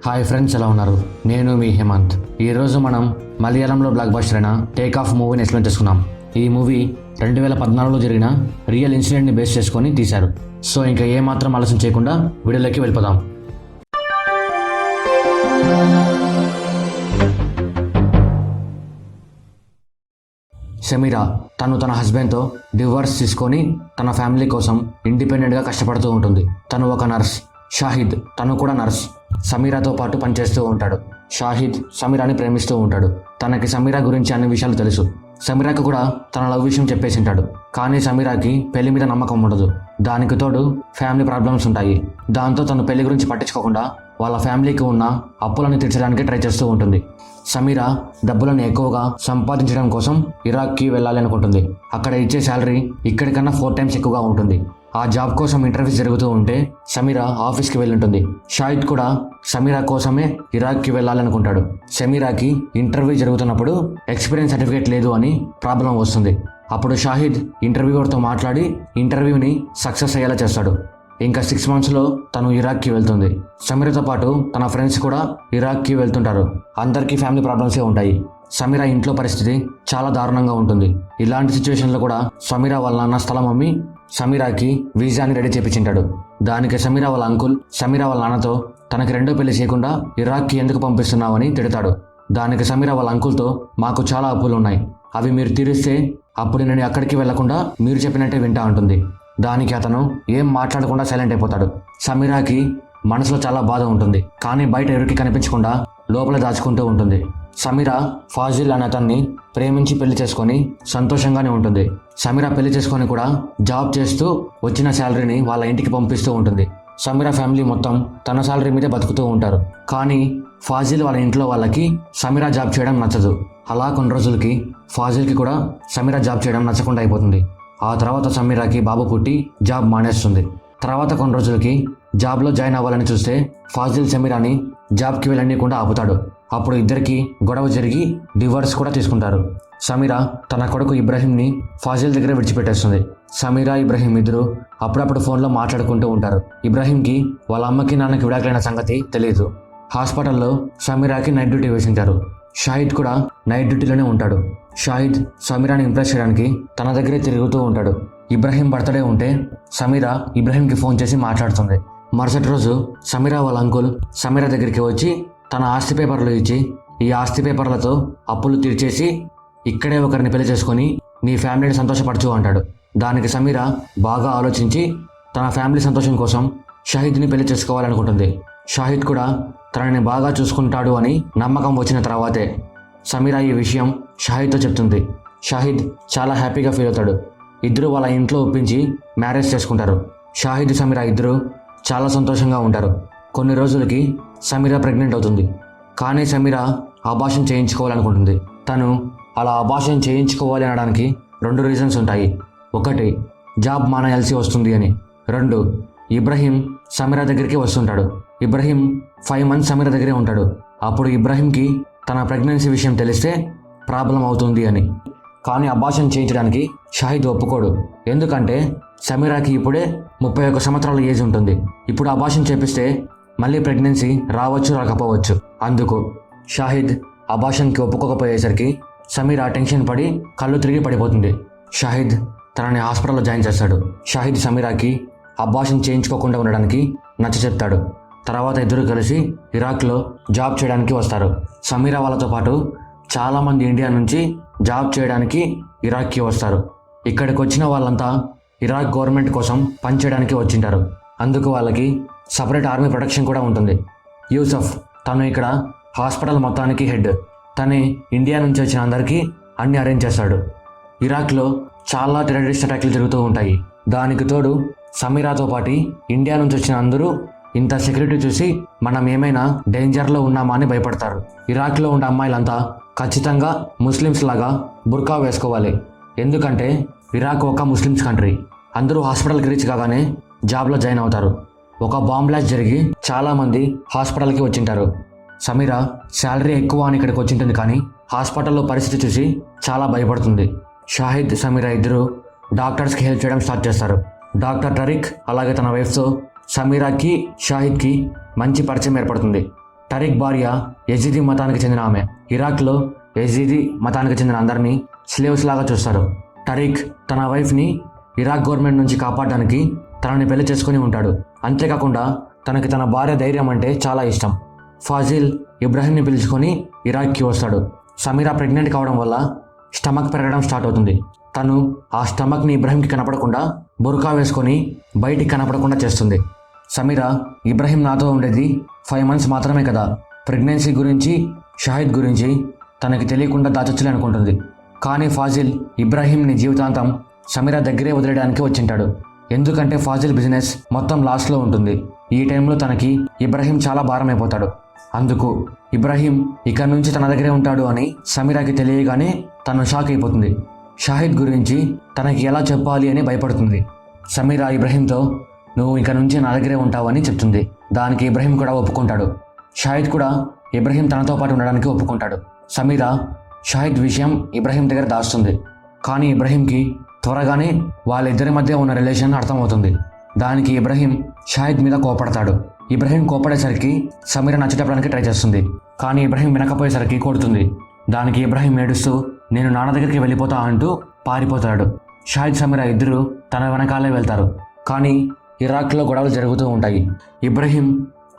Hi friends, ఎలా ఉన్నారు? నేను మీ హేమంత్. ఈరోజు మనం మలయాళంలో బ్లాక్ బస్టర్ అయిన టేక్ ఆఫ్ మూవీని ఎక్స్ప్లెయిన్ చేసుకున్నాం. ఈ మూవీ 2014లో జరిగిన రియల్ ఇన్సిడెంట్ని బేస్ చేసుకొని తీశారు. సో ఇంకా ఏమాత్రం ఆలస్యం చేయకుండా వీడియోలోకి వెళ్ళిపోదాం. సమీరా తను తన హస్బెండ్తో డివోర్స్ తీసుకొని తన ఫ్యామిలీ కోసం ఇండిపెండెంట్గా కష్టపడుతూ ఉంటుంది. తను ఒక నర్స్. షాహిద్ తను కూడా నర్స్. సమీరాతో పాటు పనిచేస్తూ ఉంటాడు. షాహిద్ సమీరాని ప్రేమిస్తూ ఉంటాడు. తనకి సమీరా గురించి అన్ని విషయాలు తెలుసు. సమీరాకి కూడా తన లవ్ విషయం చెప్పేసి ఉంటాడు. కానీ సమీరాకి పెళ్లి మీద నమ్మకం ఉండదు. దానికి తోడు ఫ్యామిలీ ప్రాబ్లమ్స్ ఉంటాయి. దాంతో తను పెళ్లి గురించి పట్టించుకోకుండా వాళ్ళ ఫ్యామిలీకి ఉన్న అప్పులను తీర్చడానికి ట్రై చేస్తూ ఉంటుంది. సమీరా డబ్బులను ఎక్కువగా సంపాదించడం కోసం ఇరాక్కి వెళ్ళాలి అనుకుంటుంది. అక్కడ ఇచ్చే శాలరీ ఇక్కడికన్నా 4 times ఎక్కువగా ఉంటుంది. ఆ జాబ్ కోసం ఇంటర్వ్యూస్ జరుగుతూ ఉంటే సమీరా ఆఫీస్కి వెళ్ళుంటుంది. షాహిద్ కూడా సమీరా కోసమే ఇరాక్కి వెళ్ళాలనుకుంటాడు. సమీరాకి ఇంటర్వ్యూ జరుగుతున్నప్పుడు ఎక్స్పీరియన్స్ సర్టిఫికేట్ లేదు అని ప్రాబ్లం వస్తుంది. అప్పుడు షాహిద్ ఇంటర్వ్యూవర్తో మాట్లాడి ఇంటర్వ్యూని సక్సెస్ అయ్యేలా చేస్తాడు. ఇంకా 6 monthsలో తను ఇరాక్కి వెళ్తుంది. సమీరాతో పాటు తన ఫ్రెండ్స్ కూడా ఇరాక్కి వెళ్తుంటారు. అందరికీ ఫ్యామిలీ ప్రాబ్లమ్సే ఉంటాయి. సమీరా ఇంట్లో పరిస్థితి చాలా దారుణంగా ఉంటుంది. ఇలాంటి సిచ్యువేషన్లో కూడా సమీరా వాళ్ళ నాన్న స్థలం అమ్మి సమీరాకి వీసాని రెడీ చేపించింటాడు. దానికి సమీరా వాళ్ళ అంకుల్ సమీరా వాళ్ళ నాన్నతో తనకి రెండో పెళ్లి చేయకుండా ఇరాక్కి ఎందుకు పంపిస్తున్నావని తిడతాడు. దానికి సమీరా వాళ్ళ అంకుల్తో మాకు చాలా అప్పులు ఉన్నాయి, అవి మీరు తీరిస్తే అప్పుడు నేను అక్కడికి వెళ్లకుండా మీరు చెప్పినట్టే వింటా ఉంటుంది. దానికి అతను ఏం మాట్లాడకుండా సైలెంట్ అయిపోతాడు. సమీరాకి మనసులో చాలా బాధ ఉంటుంది, కానీ బయట ఎవరికి కనిపించకుండా లోపల దాచుకుంటూ ఉంటుంది. సమీరా ఫాజిల్ అనే అతన్ని ప్రేమించి పెళ్లి చేసుకొని సంతోషంగానే ఉంటుంది. సమీరా పెళ్లి చేసుకొని కూడా జాబ్ చేస్తూ వచ్చిన శాలరీని వాళ్ళ ఇంటికి పంపిస్తూ ఉంటుంది. సమీరా ఫ్యామిలీ మొత్తం తన శాలరీ మీదే బతుకుతూ ఉంటారు. కానీ ఫాజిల్ వాళ్ళ ఇంట్లో వాళ్ళకి సమీరా జాబ్ చేయడం నచ్చదు. అలా కొన్ని రోజులకి ఫాజిల్కి కూడా సమీరా జాబ్ చేయడం నచ్చకుండా అయిపోతుంది. ఆ తర్వాత సమీరాకి బాబు పుట్టి జాబ్ మానేస్తుంది. తర్వాత కొన్ని రోజులకి జాబ్లో జాయిన్ అవ్వాలని చూస్తే ఫాజిల్ సమీరాని జాబ్కి వెళ్ళనీయకుండా ఆపుతాడు. అప్పుడు ఇద్దరికి గొడవ జరిగి డివోర్స్ కూడా తీసుకుంటారు. సమీరా తన కొడుకు ఇబ్రహీంని ఫాజిల్ దగ్గర విడిచిపెట్టేస్తుంది. సమీరా ఇబ్రహీం ఇద్దరు అప్పుడప్పుడు ఫోన్లో మాట్లాడుకుంటూ ఉంటారు. ఇబ్రహీంకి వాళ్ళ అమ్మకి నాన్నకి విడాకులైన సంగతి తెలియదు. హాస్పిటల్లో సమీరాకి నైట్ డ్యూటీ వేసింటారు. షాహిద్ కూడా నైట్ డ్యూటీలోనే ఉంటాడు. షాహిద్ సమీరాని ఇంప్రెస్ చేయడానికి తన దగ్గరే తిరుగుతూ ఉంటాడు. ఇబ్రహీం బర్త్డే ఉంటే సమీరా ఇబ్రహీంకి ఫోన్ చేసి మాట్లాడుతుంది. మరుసటి రోజు సమీరా వాళ్ళ అంకుల్ సమీరా దగ్గరికి వచ్చి తన ఆస్తి పేపర్లు ఇచ్చి ఈ ఆస్తి పేపర్లతో అప్పులు తీర్చేసి ఇక్కడే ఒకరిని పెళ్లి చేసుకొని నీ ఫ్యామిలీని సంతోషపరచు అంటాడు. దానికి సమీరా బాగా ఆలోచించి తన ఫ్యామిలీ సంతోషం కోసం షాహిద్ని పెళ్లి చేసుకోవాలనుకుంటుంది. షాహిద్ కూడా తనని బాగా చూసుకుంటాడు అని నమ్మకం వచ్చిన తర్వాతే సమీరా ఈ విషయం షాహిద్తో చెప్తుంది. షాహిద్ చాలా హ్యాపీగా ఫీల్ అవుతాడు. ఇద్దరు వాళ్ళ ఇంట్లో ఒప్పించి మ్యారేజ్ చేసుకుంటారు. షాహిద్ సమీరా ఇద్దరు చాలా సంతోషంగా ఉంటారు. కొన్ని రోజులకి సమీరా ప్రెగ్నెంట్ అవుతుంది. కానీ సమీరా అబార్షన్ చేయించుకోవాలనుకుంటుంది. తను అలా అబార్షన్ చేయించుకోవాలి అనడానికి 2 రీజన్స్ ఉంటాయి. 1, జాబ్ మానేయాల్సి వస్తుంది అని. 2, ఇబ్రహీం సమీరా దగ్గరికి వస్తుంటాడు. ఇబ్రహీం 5 months సమీరా దగ్గరే ఉంటాడు. అప్పుడు ఇబ్రహీంకి తన ప్రెగ్నెన్సీ విషయం తెలిస్తే ప్రాబ్లం అవుతుంది అని. కానీ అబార్షన్ చేయించడానికి షాహిద్ ఒప్పుకోడు. ఎందుకంటే సమీరాకి ఇప్పుడే 31 సంవత్సరాల ఏజ్ ఉంటుంది. ఇప్పుడు అబార్షన్ చేపిస్తే మళ్ళీ ప్రెగ్నెన్సీ రావచ్చు రాకపోవచ్చు. అందుకు షాహిద్ అబార్షన్కి ఒప్పుకోకపోయేసరికి సమీరా టెన్షన్ పడి కళ్ళు తిరిగి పడిపోతుంది. షాహిద్ తనని హాస్పిటల్లో జాయిన్ చేస్తాడు. షాహిద్ సమీరాకి అబార్షన్ చేయించుకోకుండా ఉండడానికి నచ్చ చెప్తాడు. తర్వాత ఇద్దరు కలిసి ఇరాక్లో జాబ్ చేయడానికి వస్తారు. సమీరా వాళ్ళతో పాటు చాలామంది ఇండియా నుంచి జాబ్ చేయడానికి ఇరాక్కి వస్తారు. ఇక్కడికి వచ్చిన వాళ్ళంతా ఇరాక్ గవర్నమెంట్ కోసం పనిచేయడానికి వచ్చింటారు. అందుకు వాళ్ళకి సపరేట్ ఆర్మీ ప్రొటెక్షన్ కూడా ఉంటుంది. యూసఫ్ తను ఇక్కడ హాస్పిటల్ మొత్తానికి హెడ్. తనే ఇండియా నుంచి వచ్చిన అందరికీ అన్ని అరేంజ్ చేస్తాడు. ఇరాక్లో చాలా టెర్రరిస్ట్ అటాక్లు జరుగుతూ ఉంటాయి. దానికి తోడు సమీరాతో పాటు ఇండియా నుంచి వచ్చిన అందరూ ఇంత సెక్యూరిటీ చూసి మనం ఏమైనా డేంజర్లో ఉన్నామా అని భయపడతారు. ఇరాక్లో ఉండే అమ్మాయిలంతా ఖచ్చితంగా ముస్లిమ్స్ లాగా బుర్కా వేసుకోవాలి. ఎందుకంటే ఇరాక్ ఒక ముస్లిమ్స్ కంట్రీ. అందరూ హాస్పిటల్కి రీచ్ కాగానే జాబ్లో జాయిన్ అవుతారు. ఒక బాంబ్ బ్లాస్ట్ జరిగి చాలామంది హాస్పిటల్కి వచ్చింటారు. సమీరా శాలరీ ఎక్కువ అని ఇక్కడికి వచ్చింటుంది, కానీ హాస్పిటల్లో పరిస్థితి చూసి చాలా భయపడుతుంది. షాహిద్ సమీరా ఇద్దరు డాక్టర్స్కి హెల్ప్ చేయడం స్టార్ట్ చేస్తారు. డాక్టర్ టరిక్ అలాగే తన వైఫ్తో సమీరాకి షాహిద్కి మంచి పరిచయం ఏర్పడుతుంది. టరీక్ భార్య యజీదీ మతానికి చెందిన ఆమె. ఇరాక్లో యజీదీ మతానికి చెందిన అందరినీ స్లేవ్స్ లాగా చూస్తారు. టరీక్ తన వైఫ్ని ఇరాక్ గవర్నమెంట్ నుంచి కాపాడడానికి తనని పెళ్లి చేసుకుని ఉంటాడు. అంతేకాకుండా తనకి తన భార్య ధైర్యం అంటే చాలా ఇష్టం. ఫాజిల్ ఇబ్రాహీంని పిలుచుకొని ఇరాక్కి వస్తాడు. సమీరా ప్రెగ్నెంట్ కావడం వల్ల స్టమక్ పెరగడం స్టార్ట్ అవుతుంది. తను ఆ స్టమక్ని ఇబ్రాహీంకి కనపడకుండా బుర్కా వేసుకొని బయటికి కనపడకుండా చేస్తుంది. సమీరా, ఇబ్రాహీం నాతో ఉండేది 5 months మాత్రమే కదా, ప్రెగ్నెన్సీ గురించి షాహిద్ గురించి తనకి తెలియకుండా దాచొచ్చులే అనుకుంటుంది. కానీ ఫాజిల్ ఇబ్రాహీంని జీవితాంతం సమీరా దగ్గరే వదిలేయడానికి వచ్చింటాడు. ఎందుకంటే ఫాజిల్ బిజినెస్ మొత్తం లాస్లో ఉంటుంది. ఈ టైంలో తనకి ఇబ్రాహీం చాలా భారం అయిపోతాడు. అందుకు ఇబ్రాహీం ఇక నుంచి తన దగ్గరే ఉంటాడు అని సమీరాకి తెలియగానే తను షాక్ అయిపోతుంది. షాహిద్ గురించి తనకి ఎలా చెప్పాలి అని భయపడుతుంది. సమీరా ఇబ్రాహీంతో నువ్వు ఇక నుంచి నా దగ్గరే ఉంటావని చెప్తుంది. దానికి ఇబ్రాహీం కూడా ఒప్పుకుంటాడు. షాహిద్ కూడా ఇబ్రాహీం తనతో పాటు ఉండడానికి ఒప్పుకుంటాడు. సమీరా షాహిద్ విషయం ఇబ్రాహీం దగ్గర దాస్తుంది. కానీ ఇబ్రాహీంకి త్వరగానే వాళ్ళిద్దరి మధ్య ఉన్న రిలేషన్ అర్థమవుతుంది. దానికి ఇబ్రాహీం షాహిద్ మీద కోపడతాడు. ఇబ్రాహీం కోపడేసరికి సమీరా నచ్చటప్పడానికి ట్రై చేస్తుంది. కానీ ఇబ్రాహీం వినకపోయేసరికి కొడుతుంది. దానికి ఇబ్రాహీం ఏడుస్తూ నేను నాన్న దగ్గరికి వెళ్ళిపోతా అంటూ పారిపోతాడు. షాహిద్ సమీరా ఇద్దరు తన వెనకాలే వెళ్తారు. కానీ ఇరాక్లో గొడవలు జరుగుతూ ఉంటాయి. ఇబ్రాహీం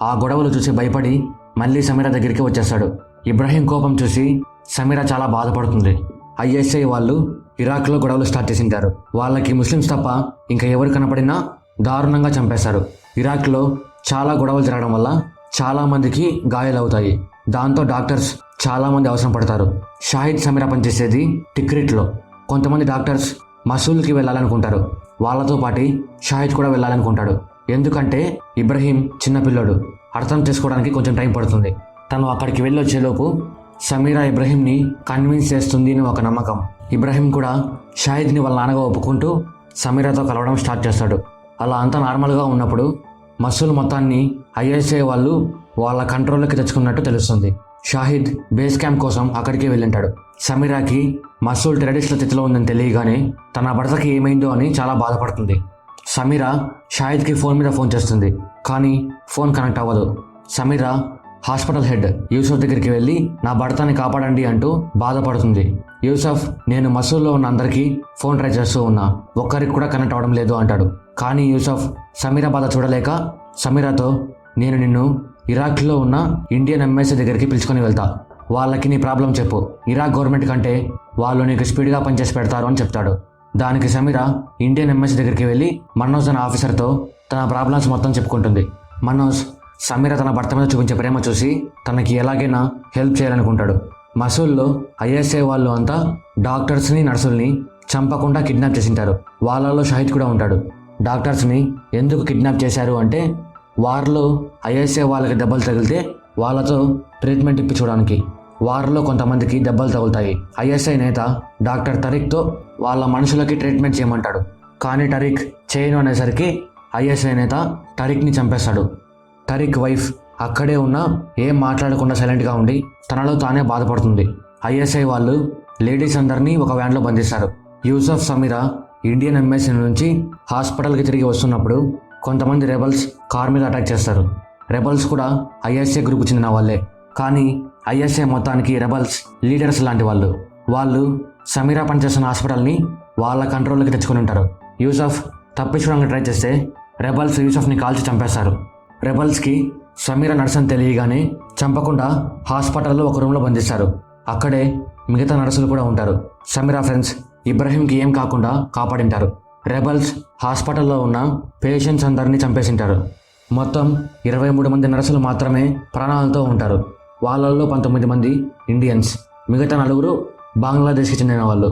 ఆ గొడవలు చూసి భయపడి మళ్ళీ సమీరా దగ్గరికి వచ్చేస్తాడు. ఇబ్రాహీం కోపం చూసి సమీరా చాలా బాధపడుతుంది. ఐఎస్ఐ వాళ్ళు ఇరాక్లో గొడవలు స్టార్ట్ చేసింటారు. వాళ్ళకి ముస్లిమ్స్ తప్ప ఇంకా ఎవరు కనపడినా దారుణంగా చంపేశారు. ఇరాక్లో చాలా గొడవలు జరగడం వల్ల చాలా మందికి గాయాలవుతాయి. దాంతో డాక్టర్స్ చాలా మంది అవసరం పడతారు. షాహిద్ సమీరా పనిచేసేది టిక్రిట్లో. కొంతమంది డాక్టర్స్ మసూల్కి వెళ్ళాలనుకుంటారు. వాళ్ళతో పాటు షాహిద్ కూడా వెళ్ళాలనుకుంటాడు. ఎందుకంటే ఇబ్రాహీం చిన్నపిల్లోడు, అర్థం చేసుకోవడానికి కొంచెం టైం పడుతుంది. తను అక్కడికి వెళ్ళొచ్చేలోపు సమీరా ఇబ్రాహీంని కన్విన్స్ చేస్తుంది అని ఒక నమ్మకం. ఇబ్రాహీం కూడా షాహిద్ని వాళ్ళ నాన్నగా ఒప్పుకుంటూ సమీరాతో కలవడం స్టార్ట్ చేస్తాడు. అలా అంతా నార్మల్గా ఉన్నప్పుడు మసూల్ మొత్తాన్ని ఐఎస్ఐ వాళ్ళు వాళ్ళ కంట్రోల్లోకి తెచ్చుకున్నట్టు తెలుస్తుంది. షాహిద్ బేస్ క్యాంప్ కోసం అక్కడికి వెళ్ళింటాడు. సమీరాకి మసూల్ టెర్రరిస్టుల చేతిలో ఉందని తెలియగానే తన భర్తకి ఏమైందో అని చాలా బాధపడుతుంది. సమీరా షాహిద్కి ఫోన్ మీద ఫోన్ చేస్తుంది. కానీ ఫోన్ కనెక్ట్ అవ్వదు. సమీరా హాస్పిటల్ హెడ్ యూసఫ్ దగ్గరికి వెళ్ళి నా భర్తని కాపాడండి అంటూ బాధపడుతుంది. యూసఫ్ నేను మసూల్లో ఉన్న అందరికీ ఫోన్ ట్రై చేస్తూ ఉన్నా, ఒక్కరికి కూడా కనెక్ట్ అవ్వడం లేదు అంటాడు. కానీ యూసఫ్ సమీరా బాధ చూడలేక సమీరాతో నేను నిన్ను ఇరాక్లో ఉన్న ఇండియన్ ఎంబసీ దగ్గరికి పిలుచుకొని వెళ్తా, వాళ్ళకి నీ ప్రాబ్లం చెప్పు, ఇరాక్ గవర్నమెంట్ కంటే వాళ్ళు నీకు స్పీడ్గా పనిచేసి పెడతారు అని చెప్తాడు. దానికి సమీరా ఇండియన్ ఎంబసీ దగ్గరికి వెళ్ళి మనోజ్ అనే ఆఫీసర్తో తన ప్రాబ్లమ్స్ మొత్తం చెప్పుకుంటుంది. మనోజ్ సమీరా తన భర్త మీద చూపించే ప్రేమ చూసి తనకి ఎలాగైనా హెల్ప్ చేయాలనుకుంటాడు. మసూల్లో ఐఎస్ఐ వాళ్ళు అంతా డాక్టర్స్ని నర్సుల్ని చంపకుండా కిడ్నాప్ చేసింటారు. వాళ్ళలో షాహిద్ కూడా ఉంటాడు. డాక్టర్స్ని ఎందుకు కిడ్నాప్ చేశారు అంటే వార్లో ఐఎస్ఐ వాళ్ళకి దెబ్బలు తగిలితే వాళ్ళతో ట్రీట్మెంట్ ఇప్పించుకోవడానికి. వార్లో కొంతమందికి దెబ్బలు తగులుతాయి. ఐఎస్ఐ నేత డాక్టర్ టరీక్తో వాళ్ళ మనుషులకి ట్రీట్మెంట్ చేయమంటాడు. కానీ టరీక్ చేయను అనేసరికి ఐఎస్ఐ నేత టరీక్ని చంపేస్తాడు. టరీక్ వైఫ్ అక్కడే ఉన్న ఏం మాట్లాడకుండా సైలెంట్గా ఉండి తనలో తానే బాధపడుతుంది. ఐఎస్ఐ వాళ్ళు లేడీస్ అందరినీ ఒక వ్యాన్లో బంధిస్తారు. యూసఫ్ సమీరా ఇండియన్ ఎంబసీ నుంచి హాస్పిటల్కి తిరిగి వస్తున్నప్పుడు కొంతమంది రెబల్స్ కార్ మీద అటాక్ చేస్తారు. రెబల్స్ కూడా ఐఎస్ఐ గ్రూప్ చెందిన వాళ్ళే. కానీ ఐఎస్ఐ మొత్తానికి రెబల్స్ లీడర్స్ లాంటి వాళ్ళు. వాళ్ళు సమీరా పనిచేస్తున్న హాస్పిటల్ని వాళ్ళ కంట్రోల్లోకి తెచ్చుకుని ఉంటారు. యూసఫ్ తప్పించడానికి ట్రై చేస్తే రెబల్స్ యూసఫ్ని కాల్చి చంపేస్తారు. రెబల్స్కి సమీరా నర్స్ అని తెలియగానే చంపకుండా హాస్పిటల్లో ఒక రూమ్లో బంధిస్తారు. అక్కడే మిగతా నర్సులు కూడా ఉంటారు. సమీరా ఫ్రెండ్స్ ఇబ్రాహీంకి ఏం కాకుండా కాపాడింటారు. రెబల్స్ హాస్పిటల్లో ఉన్న పేషెంట్స్ అందరినీ చంపేసింటారు. మొత్తం 23 మంది నర్సులు మాత్రమే ప్రాణాలతో ఉంటారు. వాళ్ళల్లో 19 మంది ఇండియన్స్, మిగతా 4 బంగ్లాదేశ్కి చెందిన వాళ్ళు.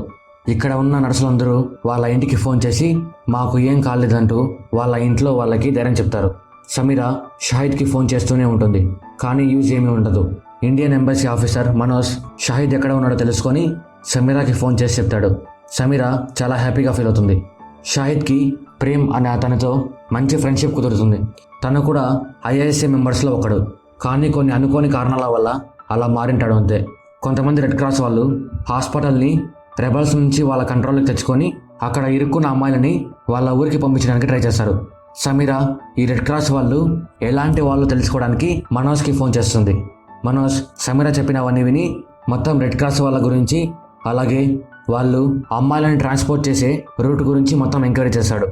ఇక్కడ ఉన్న నర్సులందరూ వాళ్ళ ఇంటికి ఫోన్ చేసి మాకు ఏం కాలేదంటూ వాళ్ళ ఇంట్లో వాళ్ళకి ధైర్యం చెప్తారు. సమీరా షాహిద్కి ఫోన్ చేస్తూనే ఉంటుంది. కానీ యూజ్ ఏమీ ఉండదు. Indian embassy officer Manoj Shahid ఎక్కడ ఉన్నాడో తెలుసుకొని సమీరాకి ఫోన్ చేసి చెప్తాడు. సమీరా చాలా హ్యాపీగా ఫీల్ అవుతుంది. షాహిద్కి ప్రేమ్ అనే అతనితో మంచి ఫ్రెండ్షిప్ కుదురుతుంది. తను కూడా ఐఐఎస్ఏ మెంబర్స్లో ఒకడు. కానీ కొన్ని అనుకోని కారణాల వల్ల అలా మారింటాడు అంతే. కొంతమంది రెడ్ క్రాస్ వాళ్ళు హాస్పిటల్ని రెబల్స్ నుంచి వాళ్ళ కంట్రోల్కి తెచ్చుకొని అక్కడ ఇరుక్కున్న అమ్మాయిలని వాళ్ళ ఊరికి పంపించడానికి ట్రై చేస్తారు. సమీరా ఈ రెడ్ క్రాస్ వాళ్ళు ఎలాంటి వాళ్ళు తెలుసుకోవడానికి మనోజ్కి ఫోన్ చేస్తుంది. మనోజ్ సమీరా చెప్పినవన్నీ విని మొత్తం రెడ్ క్రాస్ వాళ్ళ గురించి, అలాగే వాళ్ళు అమ్మాయిలను ట్రాన్స్పోర్ట్ చేసే రూట్ గురించి మొత్తం ఎంక్వైరీ చేశాడు.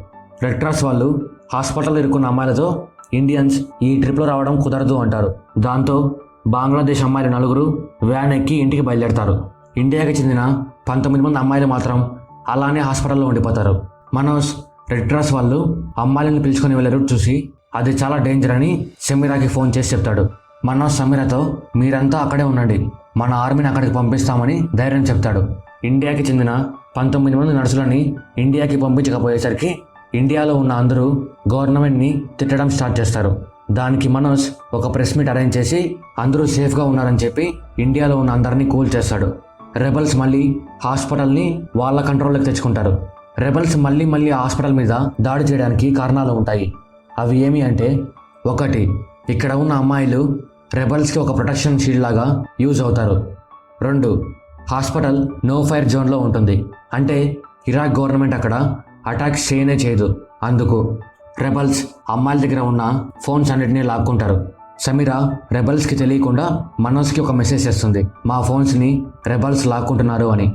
రెడ్ క్రాస్ వాళ్ళు హాస్పిటల్లో ఇరుక్కున్న అమ్మాయిలతో ఇండియన్స్ ఈ ట్రిప్లో రావడం కుదరదు అంటారు. దాంతో బంగ్లాదేశ్ అమ్మాయిలు 4 వ్యాన్ ఎక్కి ఇంటికి బయలుదేరతారు. ఇండియాకి చెందిన 19 మంది అమ్మాయిలు మాత్రం అలానే హాస్పిటల్లో ఉండిపోతారు. మనోజ్ రెడ్ క్రాస్ వాళ్ళు అమ్మాయిలను పిలుచుకొని వెళ్ళే రూట్ చూసి అది చాలా డేంజర్ అని సమీరాకి ఫోన్ చేసి చెప్తాడు. మనోజ్ సమీరాతో మీరంతా అక్కడే ఉండండి, మన ఆర్మీని అక్కడికి పంపిస్తామని ధైర్యం చెప్తాడు. ఇండియాకి చెందిన 19 మంది నర్సులని ఇండియాకి పంపించకపోయేసరికి ఇండియాలో ఉన్న అందరూ గవర్నమెంట్ని తిట్టడం స్టార్ట్ చేస్తారు. దానికి మనోజ్ ఒక ప్రెస్ మీట్ అరేంజ్ చేసి అందరూ సేఫ్గా ఉన్నారని చెప్పి ఇండియాలో ఉన్న అందరినీ కూల్ చేస్తాడు. రెబల్స్ మళ్ళీ హాస్పిటల్ని వాళ్ళ కంట్రోల్లోకి తెచ్చుకుంటారు. రెబల్స్ మళ్ళీ హాస్పిటల్ మీద దాడి చేయడానికి కారణాలు ఉంటాయి. అవి ఏమి అంటే, 1 ఇక్కడ ఉన్న అమ్మాయిలు రెబల్స్కి ఒక ప్రొటెక్షన్ షీల్డ్ లాగా యూజ్ అవుతారు. 2 హాస్పిటల్ నో ఫైర్ జోన్లో ఉంటుంది, అంటే ఇరాక్ గవర్నమెంట్ అక్కడ అటాక్స్ చేయనే చేయదు. అందుకు రెబల్స్ అమ్మాయిల దగ్గర ఉన్న ఫోన్స్ అన్నిటినీ లాక్కుంటారు. సమీరా రెబల్స్కి తెలియకుండా మనోజ్కి ఒక మెసేజ్ చేస్తుంది, మా ఫోన్స్ని రెబల్స్ లాక్కుంటున్నారు అని.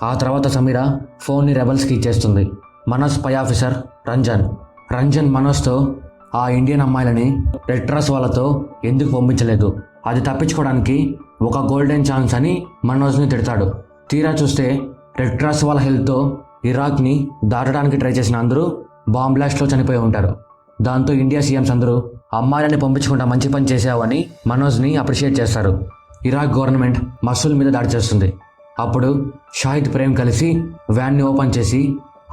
ఆ తర్వాత సమీరా ఫోన్ని రెబల్స్కి ఇచ్చేస్తుంది. మనోజ్ పై ఆఫీసర్ రంజన్ మనోజ్తో ఆ ఇండియన్ అమ్మాయిలని రెడ్ క్రాస్ వాళ్ళతో ఎందుకు పంపించలేదు, అది తప్పించుకోవడానికి ఒక గోల్డెన్ ఛాన్స్ అని మనోజ్ని తిడతాడు. తీరా చూస్తే రెడ్ క్రాస్ వాళ్ళ హెల్ప్తో ఇరాక్ని దాటడానికి ట్రై చేసిన అందరూ బాంబ్ బ్లాస్ట్లో చనిపోయి ఉంటారు. దాంతో ఇండియా సీఎంస్ అందరూ అమ్మాయిలని పంపించకుండా మంచి పని చేసావని మనోజ్ని అప్రిషియేట్ చేస్తారు. ఇరాక్ గవర్నమెంట్ మసూల్ మీద దాడి చేస్తుంది. అప్పుడు షాహిద్ ప్రేమ్ కలిసి వ్యాన్ని ఓపెన్ చేసి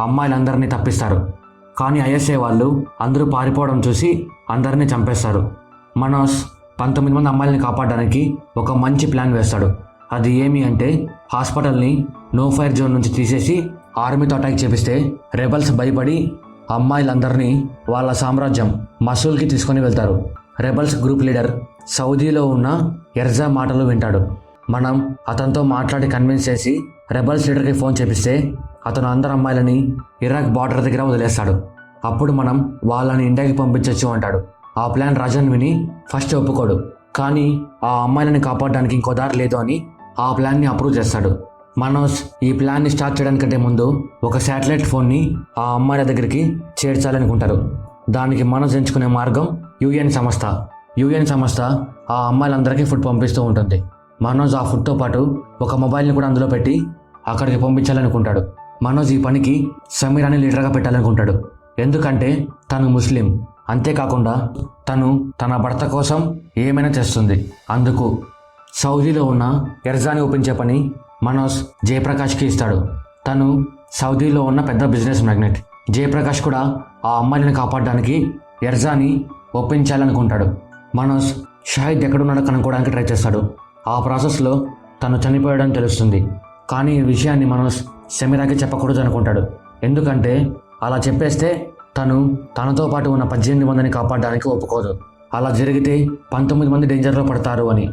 అమ్మాయిలందరినీ తప్పిస్తారు. కానీ ఐఎస్ఐ వాళ్ళు అందరూ పారిపోవడం చూసి అందరినీ చంపేస్తారు. మనోజ్ 19 మంది అమ్మాయిలని కాపాడడానికి ఒక మంచి ప్లాన్ వేస్తాడు. అది ఏమి అంటే, హాస్పిటల్ని నో ఫైర్ జోన్ నుంచి తీసేసి ఆర్మీతో అటాక్ చేపిస్తే రెబల్స్ భయపడి అమ్మాయిలందరినీ వాళ్ళ సామ్రాజ్యం మసూల్కి తీసుకొని వెళ్తారు. రెబల్స్ గ్రూప్ లీడర్ సౌదీలో ఉన్న ఎర్జా మాటలు వింటాడు. మనం అతనితో మాట్లాడి కన్విన్స్ చేసి రెబల్స్ లీడర్కి ఫోన్ చేపిస్తే అతను అందరు అమ్మాయిలని ఇరాక్ బార్డర్ దగ్గర వదిలేస్తాడు. అప్పుడు మనం వాళ్ళని ఇండియాకి పంపించవచ్చు అంటాడు. ఆ ప్లాన్ రాజన్ విని ఫస్ట్ ఒప్పుకోడు, కానీ ఆ అమ్మాయిలని కాపాడడానికి ఇంకో దారి లేదు అని ఆ ప్లాన్ని అప్రూవ్ చేస్తాడు. మనోజ్ ఈ ప్లాన్ని స్టార్ట్ చేయడానికంటే ముందు ఒక శాటిలైట్ ఫోన్ని ఆ అమ్మాయిల దగ్గరికి చేర్చాలనుకుంటారు. దానికి మనోజ్ ఎంచుకునే మార్గం యుఎన్ సంస్థ ఆ అమ్మాయిలందరికీ ఫుడ్ పంపిస్తూ ఉంటుంది. మనోజ్ ఆ ఫుడ్తో పాటు ఒక మొబైల్ని కూడా అందులో పెట్టి అక్కడికి పంపించాలనుకుంటాడు. మనోజ్ ఈ పనికి సమీరాని లీడర్గా పెట్టాలనుకుంటాడు. ఎందుకంటే తను ముస్లిం, అంతేకాకుండా తను తన భర్త కోసం ఏమైనా చేస్తుంది. అందుకు సౌదీలో ఉన్న ఎర్జాని ఒప్పించే పని మనోజ్ జయప్రకాష్కి ఇస్తాడు. తను సౌదీలో ఉన్న పెద్ద బిజినెస్ మ్యాగ్నెట్. జయప్రకాష్ కూడా ఆ అమ్మాయిని కాపాడడానికి ఎర్జాని ఒప్పించాలనుకుంటాడు. మనోజ్ షాహిద్ ఎక్కడున్నాడో కనుక్కోవడానికి ట్రై చేస్తాడు. ఆ ప్రాసెస్లో తను చనిపోయాడని తెలుస్తుంది. కానీ ఈ విషయాన్ని మనోజ్ సమీరాకి చెప్పకూడదు అనుకుంటాడు. ఎందుకంటే అలా చెప్పేస్తే తనతో పాటు ఉన్న 18 మందిని కాపాడడానికి ఒప్పుకోదు. అలా జరిగితే 19 మంది డేంజర్లో పడతారు అని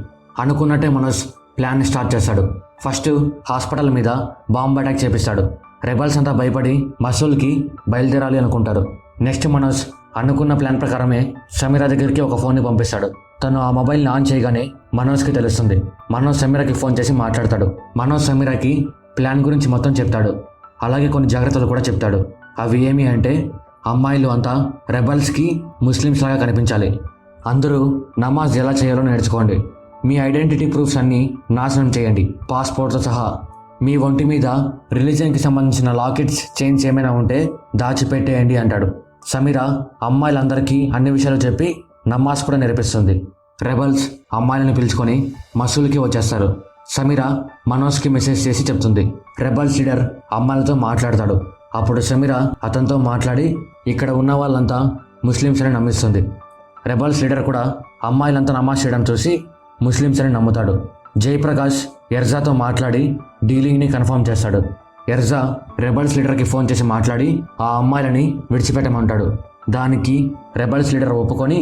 అనుకున్నట్టే మనోజ్ ప్లాన్ని స్టార్ట్ చేస్తాడు. ఫస్ట్ హాస్పిటల్ మీద బాంబ్ అటాక్ చేపిస్తాడు. రెబల్స్ అంతా భయపడి మసూల్కి బయలుదేరాలి అనుకుంటారు. నెక్స్ట్ మనోజ్ అనుకున్న ప్లాన్ ప్రకారమే సమీరా దగ్గరికి ఒక ఫోన్ని పంపిస్తాడు. తను ఆ మొబైల్ని ఆన్ చేయగానే మనోజ్కి తెలుస్తుంది. మనోజ్ సమీరాకి ఫోన్ చేసి మాట్లాడతాడు. మనోజ్ సమీరాకి ప్లాన్ గురించి మొత్తం చెప్తాడు. అలాగే కొన్ని జాగ్రత్తలు కూడా చెప్తాడు. అవి ఏమి అంటే, అమ్మాయిలు అంతా రెబల్స్కి ముస్లిమ్స్ లాగా కనిపించాలి, అందరూ నమాజ్ ఎలా చేయాలో నేర్చుకోండి, మీ ఐడెంటిటీ ప్రూఫ్స్ అన్నీ నాశనం చేయండి, పాస్పోర్ట్తో సహా, మీ ఒంటి మీద రిలీజియన్కి సంబంధించిన లాకెట్స్, చైన్స్ ఏమైనా ఉంటే దాచిపెట్టేయండి అంటాడు. సమీరా అమ్మాయిలందరికీ అన్ని విషయాలు చెప్పి నమాజ్ కూడా నేర్పిస్తుంది. రెబల్స్ అమ్మాయిలను పిలుచుకొని మసూల్కి వచ్చేస్తారు. సమీరా మనోజ్కి మెసేజ్ చేసి చెప్తుంది. రెబల్స్ లీడర్ అమ్మాయిలతో మాట్లాడతాడు. అప్పుడు సమీరా అతనితో మాట్లాడి ఇక్కడ ఉన్న వాళ్ళంతా ముస్లిమ్స్ అని నమ్మిస్తుంది. రెబల్స్ లీడర్ కూడా అమ్మాయిలంతా నమాజ్ చేయడం చూసి ముస్లిమ్స్ అని నమ్ముతాడు. జయప్రకాష్ ఎర్జాతో మాట్లాడి డీలింగ్ని కన్ఫర్మ్ చేస్తాడు. ఎర్జా రెబల్స్ లీడర్కి ఫోన్ చేసి మాట్లాడి ఆ అమ్మాయిలని విడిచిపెట్టమంటాడు. దానికి రెబల్స్ లీడర్ ఒప్పుకొని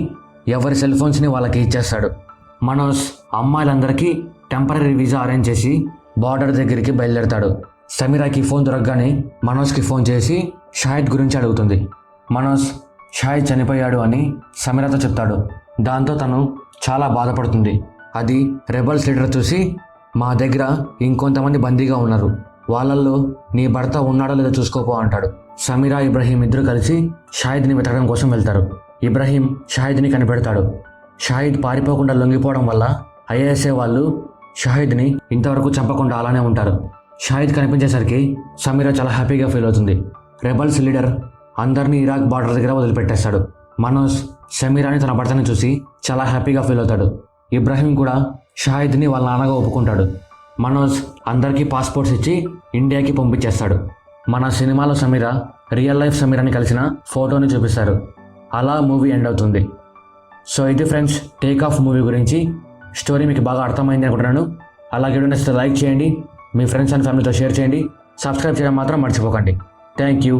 ఎవరి సెల్ ఫోన్స్ని వాళ్ళకి ఇచ్చేస్తాడు. మనోజ్ అమ్మాయిలందరికీ టెంపరీ వీసా అరేంజ్ చేసి బార్డర్ దగ్గరికి బయలుదేరతాడు. సమీరాకి ఫోన్ దొరకగానే మనోజ్కి ఫోన్ చేసి షాహిద్ గురించి అడుగుతుంది. మనోజ్ షాహిద్ చనిపోయాడు అని సమీరాతో చెప్తాడు. దాంతో తను చాలా బాధపడుతుంది. అది రెబల్స్ లీడర్ చూసి, మా దగ్గర ఇంకొంతమంది బందీగా ఉన్నారు, వాళ్ళల్లో నీ భర్త ఉన్నాడో లేదో చూసుకోపో అంటాడు. సమీరా, ఇబ్రహీం ఇద్దరు కలిసి షాహిద్ని వెతకడం కోసం వెళ్తారు. ఇబ్రహీం షాహిద్ని కనిపెడతాడు. షాహిద్ పారిపోకుండా లొంగిపోవడం వల్ల ఐఏఎస్ఏ వాళ్ళు షాహిద్ని ఇంతవరకు చంపకుండా అలానే ఉంటారు. షాహిద్ కనిపించేసరికి సమీరా చాలా హ్యాపీగా ఫీల్ అవుతుంది. రెబల్స్ లీడర్ అందరినీ ఇరాక్ బార్డర్ దగ్గర వదిలిపెట్టేస్తాడు. మనోజ్ సమీరాని తన భర్తని చూసి చాలా హ్యాపీగా ఫీల్ అవుతాడు. ఇబ్రహీం కూడా షాహిద్ని వాళ్ళ నాన్నగా ఒప్పుకుంటాడు. మనోజ్ అందరికీ పాస్పోర్ట్స్ ఇచ్చి ఇండియాకి పంపించేస్తాడు. మన సినిమాలో సమీరా రియల్ లైఫ్ సమీరాని కలిసిన ఫోటోని చూపిస్తారు. అలా మూవీ ఎండ్ అవుతుంది. సో ఇది ఫ్రెండ్స్ టేక్ ఆఫ్ మూవీ గురించి. స్టోరీ మీకు బాగా అర్థమైంది అనుకుంటున్నాను. అలాగే నచ్చితే లైక్ చేయండి, మీ ఫ్రెండ్స్ అండ్ ఫ్యామిలీతో షేర్ చేయండి, సబ్స్క్రైబ్ చేయడం మాత్రం మర్చిపోకండి. Thank you.